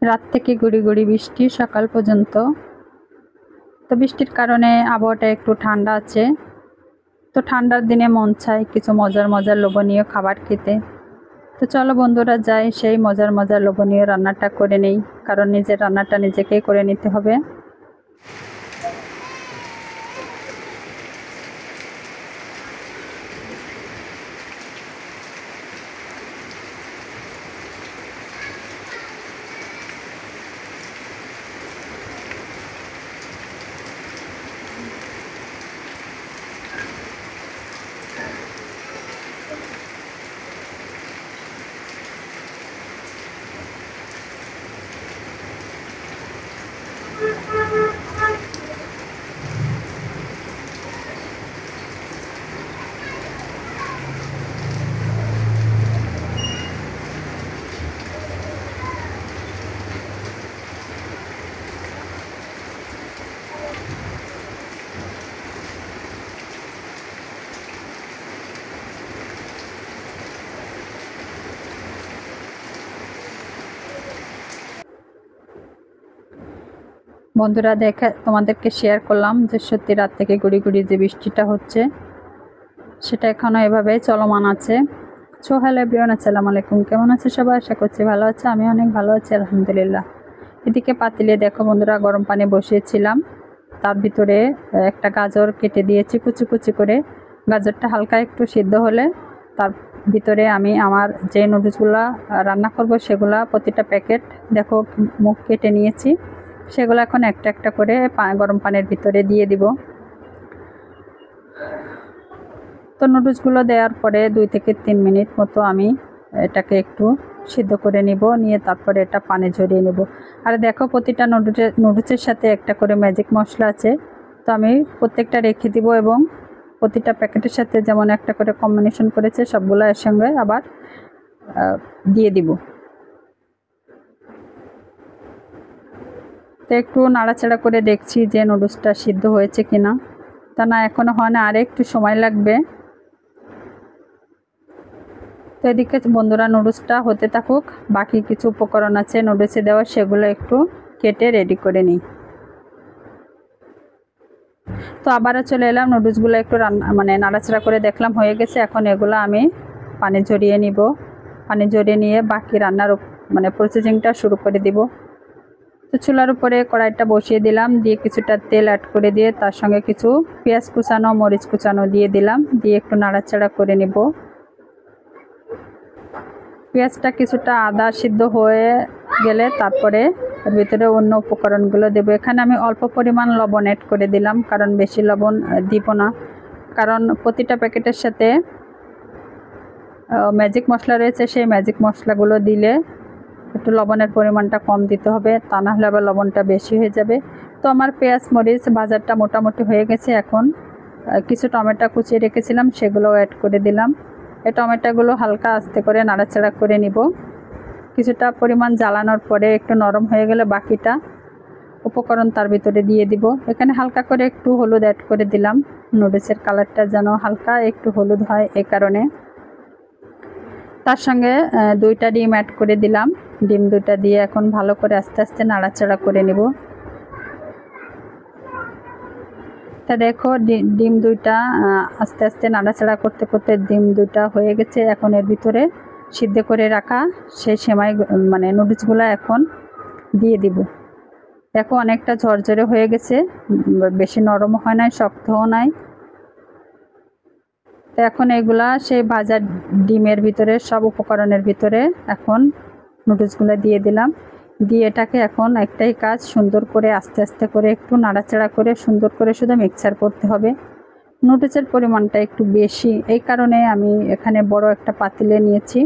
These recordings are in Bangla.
রাত থেকে গুড়ি গুড়ি বৃষ্টি সকাল পর্যন্ত। তো বৃষ্টির কারণে আবহাওয়াটা একটু ঠান্ডা আছে। তো ঠান্ডার দিনে মন চায় কিছু মজার মজার লোভনীয় খাবার খেতে। তো চলো বন্ধুরা যাই, সেই মজার মজার লোভনীয় রান্নাটা করে নেই, কারণ নিজের রান্নাটা নিজেকেই করে নিতে হবে। বন্ধুরা দেখে তোমাদেরকে শেয়ার করলাম যে সত্যি রাত থেকে গুড়ি গুড়ি যে বৃষ্টিটা হচ্ছে সেটা এখনও এভাবে চলমান আছে। সো হ্যালো এভরিওয়ান, আসসালামু আলাইকুম। কেমন আছে সবাই? আশা করছি ভালো আছে। আমি অনেক ভালো আছি আলহামদুলিল্লাহ। এদিকে পাতিলে দেখো বন্ধুরা গরম পানি বসিয়েছিলাম, তার ভিতরে একটা গাজর কেটে দিয়েছি কুচি কুচি করে। গাজরটা হালকা একটু সিদ্ধ হলে তার ভিতরে আমি আমার যে নুডলসগুলো রান্না করব সেগুলা প্রতিটা প্যাকেট দেখো মুখ কেটে নিয়েছি, সেগুলো এখন একটা একটা করে গরম পানির ভিতরে দিয়ে দিব। তো নুডলসগুলো দেওয়ার পরে 2 থেকে 3 মিনিট মতো আমি এটাকে একটু সিদ্ধ করে নিব, নিয়ে তারপরে এটা পানি ঝরিয়ে নেব। আর দেখো প্রতিটা নুডলসের সাথে একটা করে ম্যাজিক মশলা আছে, তো আমি প্রত্যেকটা রেখে দিব এবং প্রতিটা প্যাকেটের সাথে যেমন একটা করে কম্বিনেশন করেছে সবগুলো এর সঙ্গে আবার দিয়ে দিব। তো একটু নাড়াচাড়া করে দেখছি যে নুডলসটা সিদ্ধ হয়েছে কিনা। তা না, এখনও হয় না, আর একটু সময় লাগবে। তো এদিকে বন্ধুরা নুডলসটা হতে থাকুক, বাকি কিছু উপকরণ আছে নুডলসে দেওয়ার, সেগুলো একটু কেটে রেডি করে নিই। তো আবারও চলে এলাম, নুডলসগুলো একটু নাড়াচাড়া করে দেখলাম হয়ে গেছে। এখন এগুলো আমি পানি ঝরিয়ে নিব। পানি ঝরিয়ে নিয়ে বাকি রান্নার প্রসেসিংটা শুরু করে দিব। তো চুলার উপরে কড়াইটা বসিয়ে দিলাম, দিয়ে কিছুটা তেল অ্যাড করে দিয়ে তার সঙ্গে কিছু পেঁয়াজ কুচানো মরিচ কুচানো দিয়ে দিলাম, দিয়ে একটু নাড়াচাড়া করে নিব। পেঁয়াজটা কিছুটা আদা সিদ্ধ হয়ে গেলে তারপরে এর ভিতরে অন্য উপকরণগুলো দেব। এখানে আমি অল্প পরিমাণ লবণ অ্যাড করে দিলাম, কারণ বেশি লবণ দিব না, কারণ প্রতিটা প্যাকেটের সাথে ম্যাজিক মশলা রয়েছে, সেই ম্যাজিক মশলাগুলো দিলে একটু লবণের পরিমাণটা কম দিতে হবে, তা না হলে আবার লবণটা বেশি হয়ে যাবে। তো আমার পেঁয়াজ মরিচ বাজারটা মোটামুটি হয়ে গেছে। এখন কিছু টমেটো কুচিয়ে রেখেছিলাম সেগুলোও অ্যাড করে দিলাম। এই টমেটোগুলো হালকা আস্তে করে নাড়াচাড়া করে নিব। কিছুটা পরিমাণ জ্বালানোর পরে একটু নরম হয়ে গেলে বাকিটা উপকরণ তার ভিতরে দিয়ে দিব। এখানে হালকা করে একটু হলুদ অ্যাড করে দিলাম, নুডলসের কালারটা যেন হালকা একটু হলুদ হয় এই কারণে। তার সঙ্গে 2টা ডিম অ্যাড করে দিলাম। ডিম 2টা দিয়ে এখন ভালো করে আস্তে আস্তে নাড়াচাড়া করে নেব। তা দেখো ডিম 2টা আস্তে আস্তে নাড়াচাড়া করতে করতে ডিম 2টা হয়ে গেছে। এখন এর ভিতরে সিদ্ধ করে রাখা সেই সেমাই নুডলসগুলো এখন দিয়ে দিব। দেখো অনেকটা ঝরঝরে হয়ে গেছে, বেশি নরম হয় নাই শক্তও নাই। তো এখন এগুলা সেই ভাজা ডিমের ভিতরে সব উপকরণের ভিতরে এখন নুডলসগুলো দিয়ে দিলাম, দিয়ে এটাকে এখন একটাই কাজ, সুন্দর করে আস্তে আস্তে করে একটু নাড়াচাড়া করে সুন্দর করে শুধু মিক্সচার করতে হবে। নুডলসের পরিমাণটা একটু বেশি, এই কারণে আমি এখানে বড় একটা পাতিলে নিয়েছি,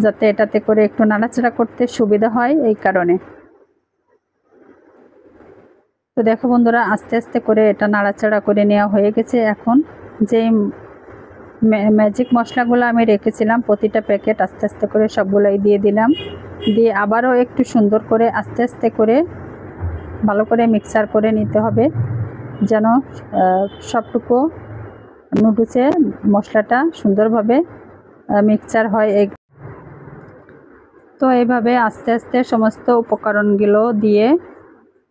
যাতে এটাতে করে একটু নাড়াচাড়া করতে সুবিধা হয় এই কারণে। তো দেখো বন্ধুরা আস্তে আস্তে করে এটা নাড়াচাড়া করে নেওয়া হয়ে গেছে। এখন যে ম্যাজিক মশলাগুলো আমি রেখেছিলাম প্রতিটা প্যাকেট আস্তে আস্তে করে সবগুলোই দিয়ে দিলাম, দিয়ে আবারও একটু সুন্দর করে আস্তে আস্তে করে ভালো করে মিক্সার করে নিতে হবে, যেন সবটুকু নুডলসে মশলাটা সুন্দরভাবে মিক্সচার হয়। তো এইভাবে আস্তে আস্তে সমস্ত উপকরণগুলো দিয়ে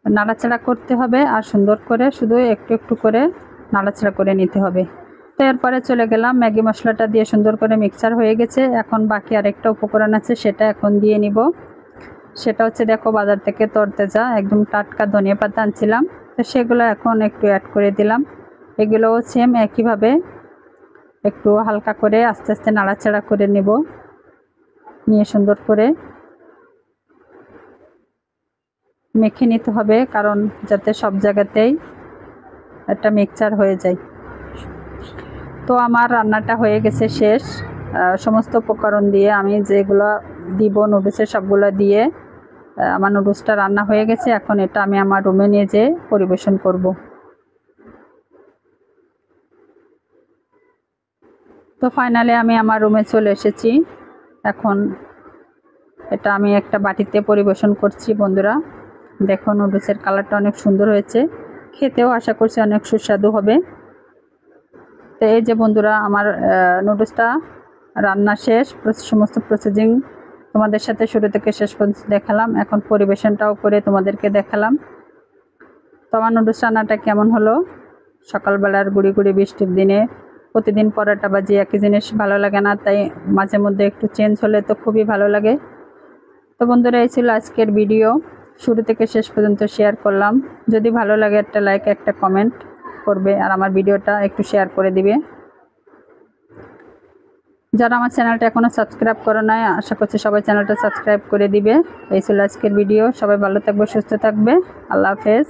নাড়াচাড়া করতে হবে আর সুন্দর করে শুধু একটু একটু করে নাড়াচাড়া করে নিতে হবে। তো এরপরে চলে গেলাম, ম্যাগি মশলাটা দিয়ে সুন্দর করে মিক্সচার হয়ে গেছে। এখন বাকি আরেকটা উপকরণ আছে, সেটা এখন দিয়ে নিব। সেটা হচ্ছে, দেখো বাজার থেকে তরতাজা একদম টাটকা ধনিয়া পাতা আনছিলাম, তো সেগুলো এখন একটু অ্যাড করে দিলাম। এগুলোও সেম একইভাবে একটু হালকা করে আস্তে আস্তে নাড়াচাড়া করে নেব, নিয়ে সুন্দর করে মেখে নিতে হবে, কারণ যাতে সব জায়গাতেই একটা মিক্সচার হয়ে যায়। তো আমার রান্নাটা হয়ে গেছে শেষ। সমস্ত উপকরণ দিয়ে আমি যেগুলো দিব নুডলসের সবগুলো দিয়ে আমার নুডলসটা রান্না হয়ে গেছে। এখন এটা আমি আমার রুমে নিয়ে যেয়ে পরিবেশন করব। তো ফাইনালি আমি আমার রুমে চলে এসেছি। এখন এটা আমি একটা বাটিতে পরিবেশন করছি। বন্ধুরা দেখো, নুডলসের কালারটা অনেক সুন্দর হয়েছে, খেতেও আশা করছি অনেক সুস্বাদু হবে। তো এই যে বন্ধুরা, আমার নুডলসটা রান্না শেষ, সমস্ত প্রসেসিং তোমাদের সাথে শুরু থেকে শেষ পর্যন্ত দেখালাম। এখন পরিবেশনটাও করে তোমাদেরকে দেখালাম। তো আমার নুডলস রান্নাটা কেমন হলো? সকালবেলার গুড়ি গুড়ি বৃষ্টির দিনে প্রতিদিন পরোটা বাজি একই জিনিস ভালো লাগে না, তাই মাঝে মধ্যে একটু চেঞ্জ হলে তো খুবই ভালো লাগে। তো বন্ধুরা, এই ছিল আজকের ভিডিও, শুরু থেকে শেষ পর্যন্ত শেয়ার করলাম। যদি ভালো লাগে একটা লাইক, একটা কমেন্ট করবে, আর আমার ভিডিওটা একটু শেয়ার করে দিবে। যারা আমার চ্যানেলটা এখনও সাবস্ক্রাইব করে নাই, আশা করছি সবাই চ্যানেলটা সাবস্ক্রাইব করে দিবে। এই ছিল আজকের ভিডিও। সবাই ভালো থাকবে, সুস্থ থাকবে। আল্লাহ হাফেজ।